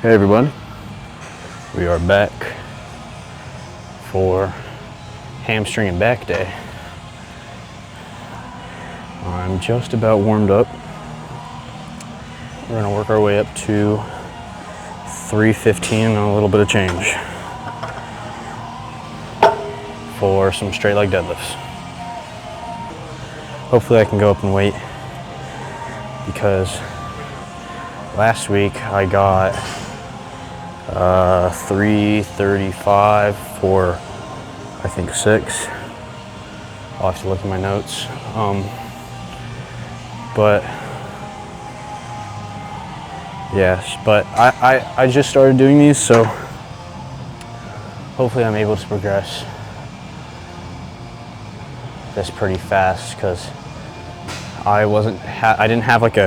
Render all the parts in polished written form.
Hey everyone, we are back for hamstring and back day. I'm just about warmed up. We're gonna work our way up to 315 and a little bit of change for some straight leg deadlifts. Hopefully I can go up in weight because last week I got 335 for I think 6. I'll have to look at my notes. But yes, but I just started doing these, so hopefully I'm able to progress this pretty fast because I didn't have like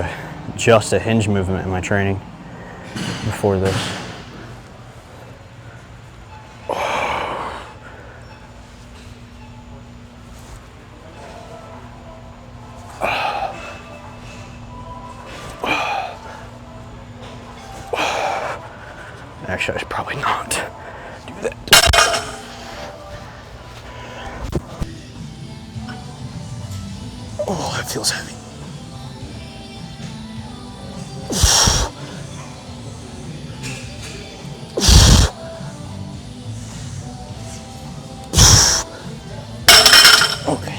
just a hinge movement in my training before this. Actually, I should probably not do that. Oh, that feels heavy. Okay.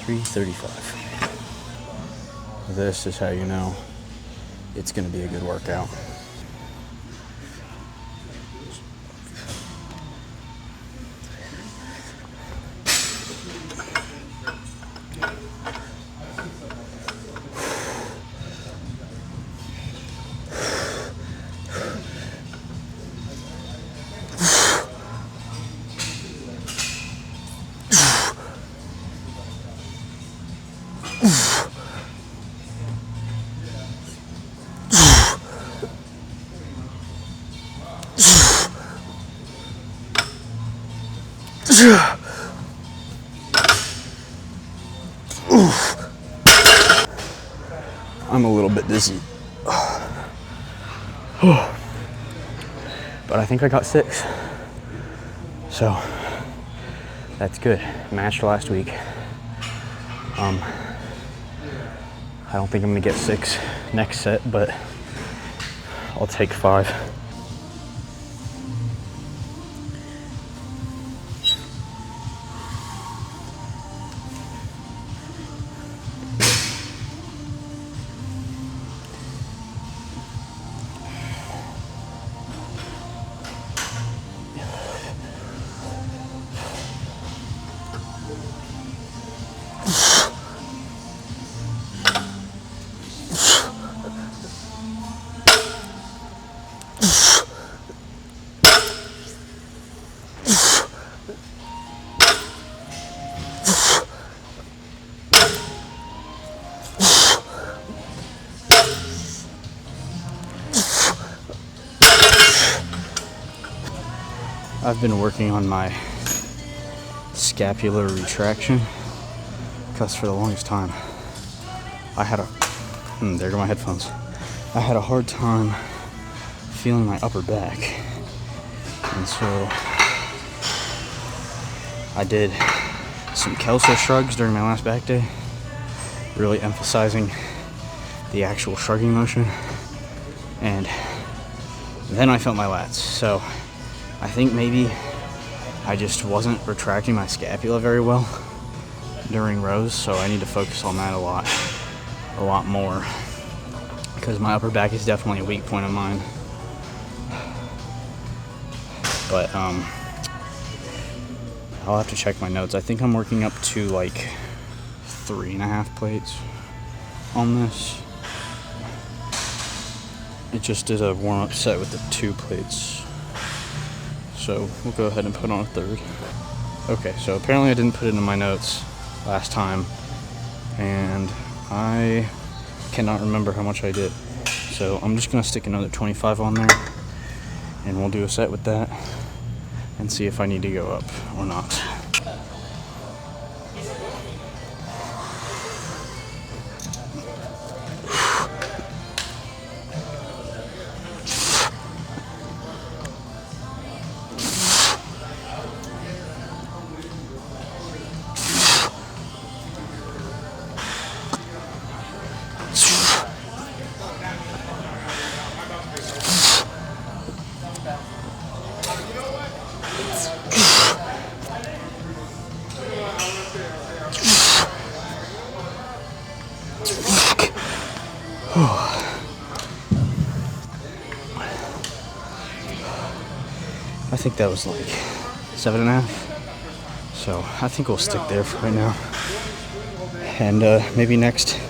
335. This is how you know it's going to be a good workout. I'm a little bit dizzy, but I think I got 6, so that's good. Matched last week. I don't think I'm gonna get 6 next set, but I'll take 5. I've been working on my scapular retraction because for the longest time I had there go my headphones. I had a hard time feeling my upper back, and so I did some Kelso shrugs during my last back day, really emphasizing the actual shrugging motion, and then I felt my lats. So I think maybe I just wasn't retracting my scapula very well during rows, so I need to focus on that a lot more, because my upper back is definitely a weak point of mine. But I'll have to check my notes. I think I'm working up to like 3.5 plates on this. It just did a warm-up set with the 2 plates. So we'll go ahead and put on a 3rd. Okay, so apparently I didn't put it in my notes last time, and I cannot remember how much I did. So I'm just gonna stick another 25 on there, and we'll do a set with that and see if I need to go up or not. I think that was like 7.5. So I think we'll stick there for right now. And maybe next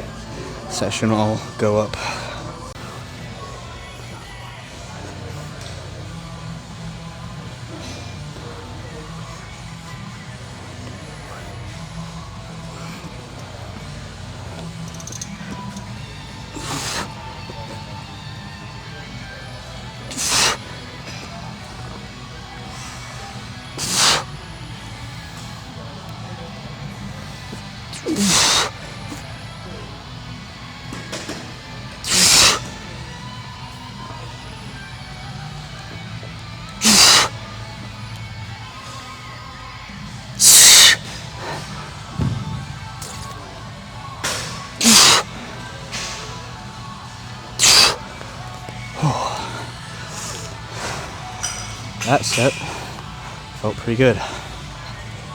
session I'll go up. That set felt pretty good.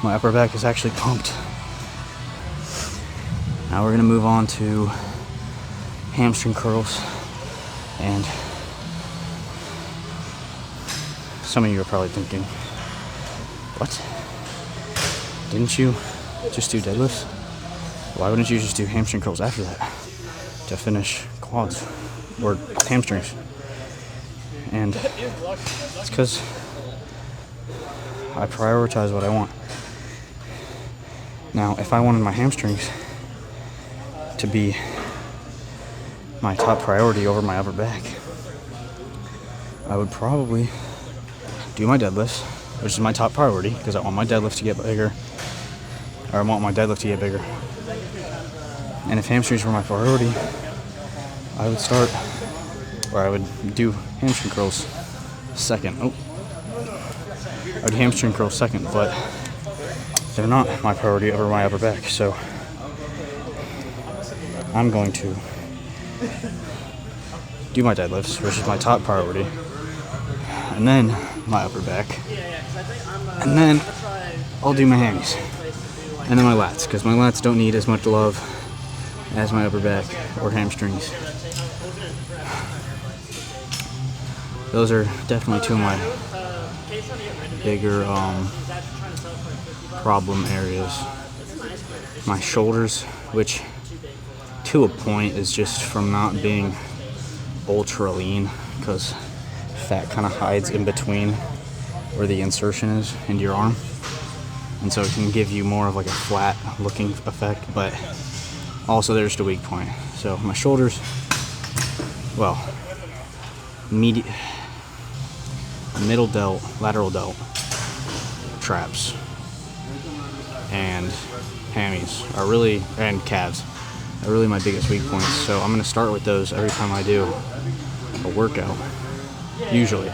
My upper back is actually pumped. Now we're gonna move on to hamstring curls. And some of you are probably thinking, what? Didn't you just do deadlifts? Why wouldn't you just do hamstring curls after that to finish quads or hamstrings? And it's because I prioritize what I want. Now, if I wanted my hamstrings to be my top priority over my upper back, I would probably do my deadlifts, which is my top priority because I want my deadlift to get bigger, or I want my deadlift to get bigger. And if hamstrings were my priority, I would start, or I would do hamstring curls second. I would hamstring curls second, but they're not my priority over my upper back, so I'm going to do my deadlifts, which is my top priority, and then my upper back, and then I'll do my hammies, and then my lats, because my lats don't need as much love as my upper back or hamstrings. Those are definitely two of my bigger problem areas. My shoulders, which to a point is just from not being ultra lean, because fat kind of hides in between where the insertion is into your arm, and so it can give you more of like a flat looking effect, but also there's the weak point. So my shoulders, well, middle delt, lateral delt, traps, and hammies are really, and calves are really my biggest weak points. So I'm going to start with those every time I do a workout, usually.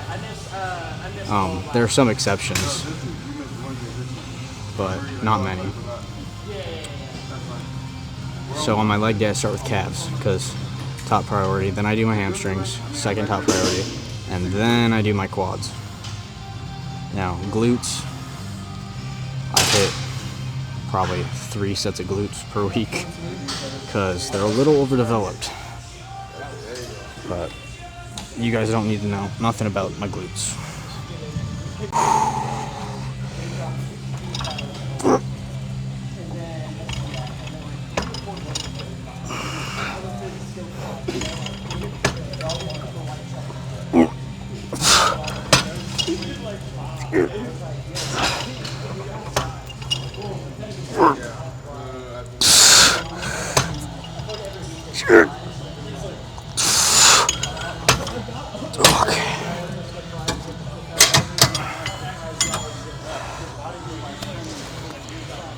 There are some exceptions, but not many. So on my leg day I start with calves because top priority, then I do my hamstrings, second top priority, and then I do my quads. Now, glutes, I hit probably 3 sets of glutes per week because they're a little overdeveloped. But you guys don't need to know nothing about my glutes.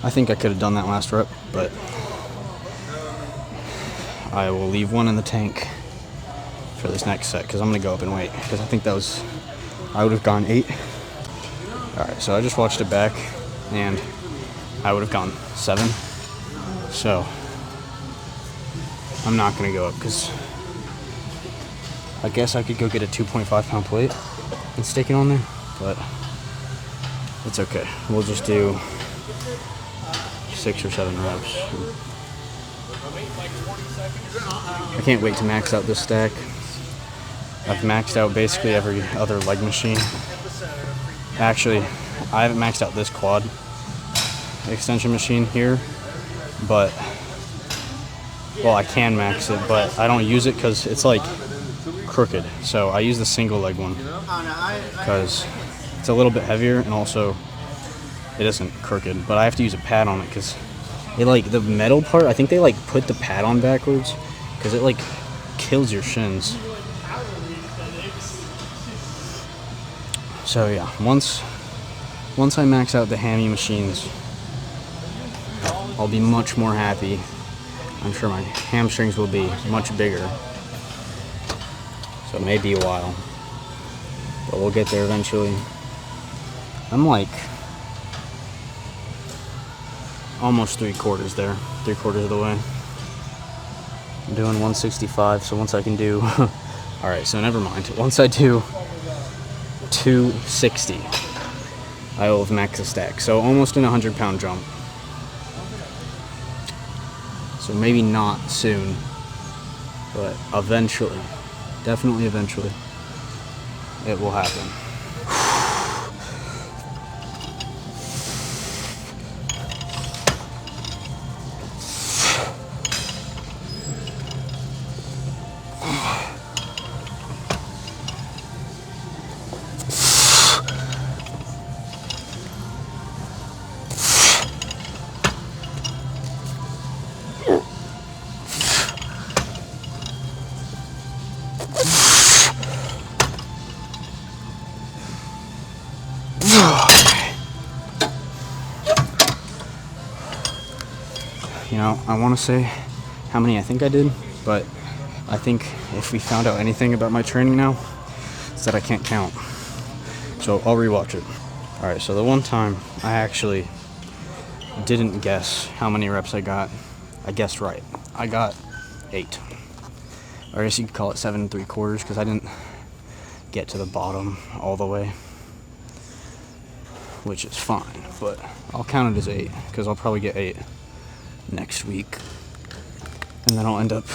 I think I could have done that last rep, but I will leave one in the tank for this next set because I'm going to go up and weight, because I think that was, I would have gone 8. Alright, so I just watched it back and I would have gone 7. So I'm not going to go up because I guess I could go get a 2.5 pound plate and stick it on there, but it's okay. We'll just do 6 or 7 reps. I can't wait to max out this stack. I've maxed out basically every other leg machine. Actually, I haven't maxed out this quad extension machine here, but, well, I can max it, but I don't use it because it's like crooked. So I use the single leg one because it's a little bit heavier and also it isn't crooked, but I have to use a pad on it because it, like, the metal part, I think they like put the pad on backwards because it like kills your shins. So yeah, once I max out the hammy machines, I'll be much more happy. I'm sure my hamstrings will be much bigger. So it may be a while, but we'll get there eventually. I'm like almost 3/4 there, 3/4 of the way. I'm doing 165, so once I can do, all right, so never mind. Once I do 260, I will have maxed the stack. So almost an 100-pound jump. So maybe not soon, but eventually, definitely eventually, it will happen. You know, I want to say how many I think I did, but I think if we found out anything about my training now, it's that I can't count. So I'll rewatch it. Alright, so the one time I actually didn't guess how many reps I got, I guessed right. I got 8. Or I guess you could call it 7 3/4 because I didn't get to the bottom all the way, which is fine, but I'll count it as 8 because I'll probably get 8 next week, and then I'll end up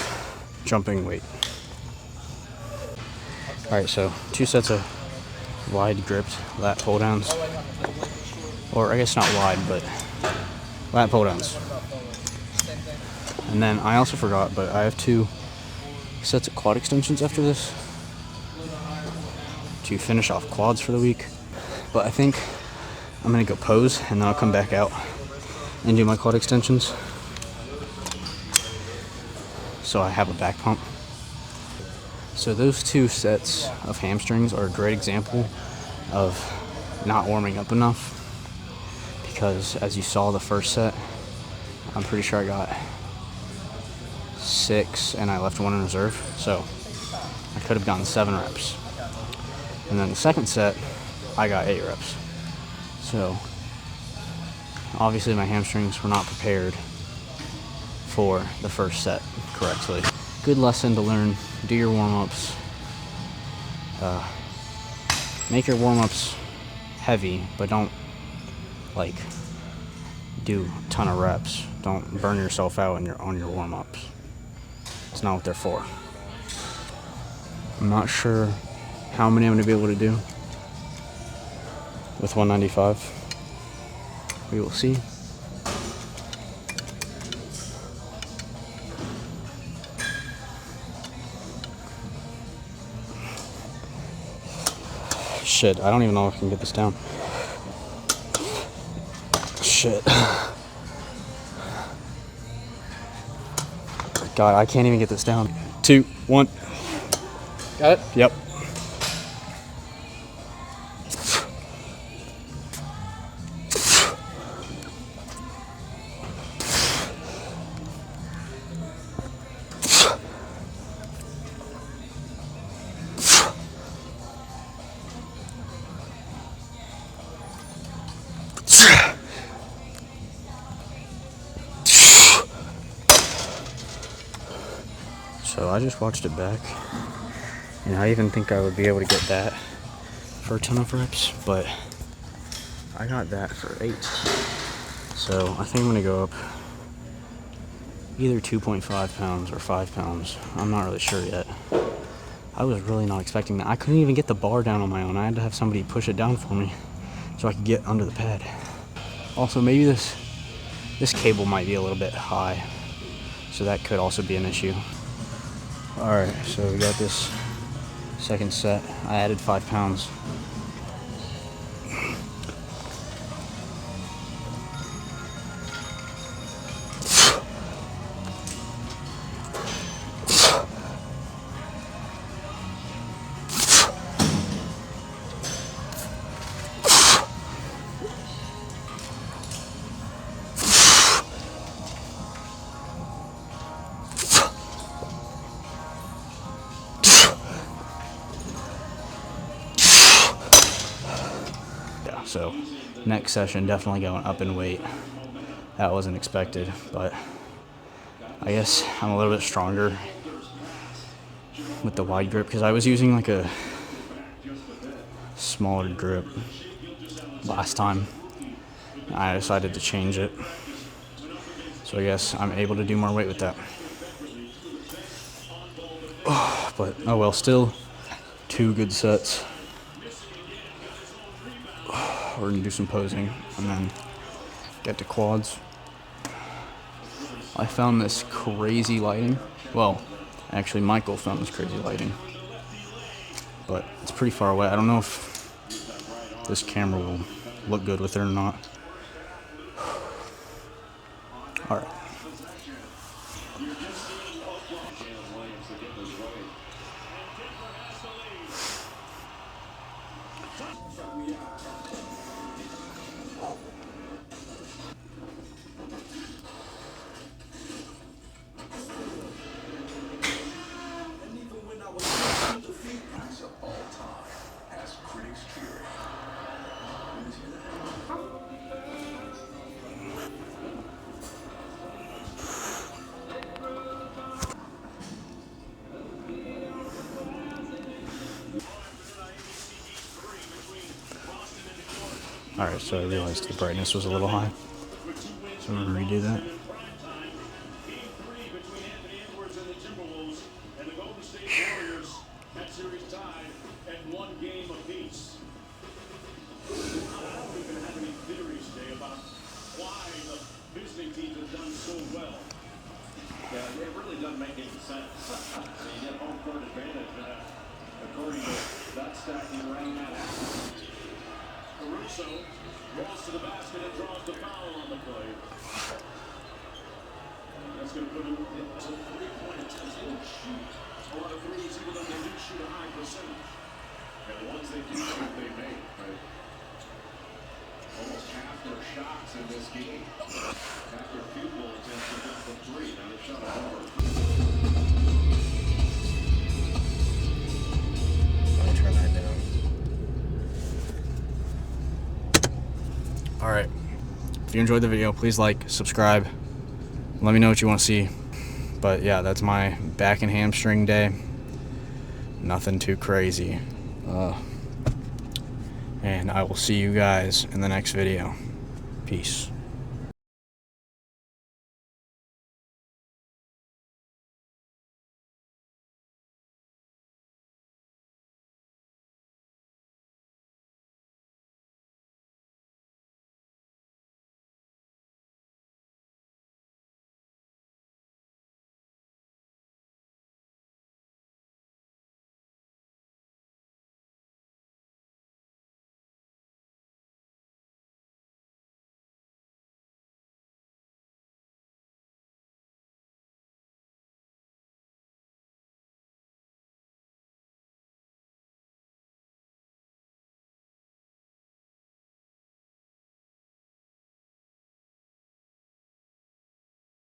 jumping weight. Alright, so 2 sets of wide gripped lat pull downs, or I guess not wide, but lat pull downs. And then I also forgot, but I have 2 sets of quad extensions after this to finish off quads for the week. But I think I'm gonna go pose and then I'll come back out and do my quad extensions, so I have a back pump. So those 2 sets of hamstrings are a great example of not warming up enough, because as you saw the first set, I'm pretty sure I got 6 and I left 1 in reserve, so I could have gotten 7 reps. And then the second set, I got 8 reps. So obviously my hamstrings were not prepared for the first set correctly. Good lesson to learn. Do your warm-ups. Make your warm-ups heavy, but don't like do a ton of reps. Don't burn yourself out on your warm-ups. It's not what they're for. I'm not sure how many I'm going to be able to do with 195. We will see. Shit, I don't even know if I can get this down. Shit. God, I can't even get this down. 2, 1. Got it? Yep. So I just watched it back, and I even think I would be able to get that for a ton of reps, but I got that for 8. So I think I'm gonna go up either 2.5 pounds or 5 pounds. I'm not really sure yet. I was really not expecting that. I couldn't even get the bar down on my own. I had to have somebody push it down for me so I could get under the pad. Also, maybe this cable might be a little bit high, so that could also be an issue. Alright, so we got this second set. I added 5 pounds. So next session, definitely going up in weight. That wasn't expected, but I guess I'm a little bit stronger with the wide grip because I was using like a smaller grip last time. I decided to change it. So I guess I'm able to do more weight with that. But oh well, still 2 good sets. We're gonna do some posing and then get to quads. I found this crazy lighting. Well, actually Michael found this crazy lighting, but it's pretty far away. I don't know if this camera will look good with it or not. All right. Alright, so I realized the brightness was a little high, so I'm going to redo that. Yeah, it really doesn't make any sense. You get home court advantage, according to that stat, he ran that out. Caruso rolls to the basket and draws the foul on the play. That's going to put him into 3-point attempts. They don't shoot a lot of threes, even though they do shoot a high percentage. And the ones they do shoot, they make. Right? Almost half their shots in this game. Half their field goal attempts are just from 3. Now they've shot a number. Let me turn that down. Alright. If you enjoyed the video, please like, subscribe. Let me know what you want to see. But yeah, that's my back and hamstring day. Nothing too crazy. And I will see you guys in the next video. Peace.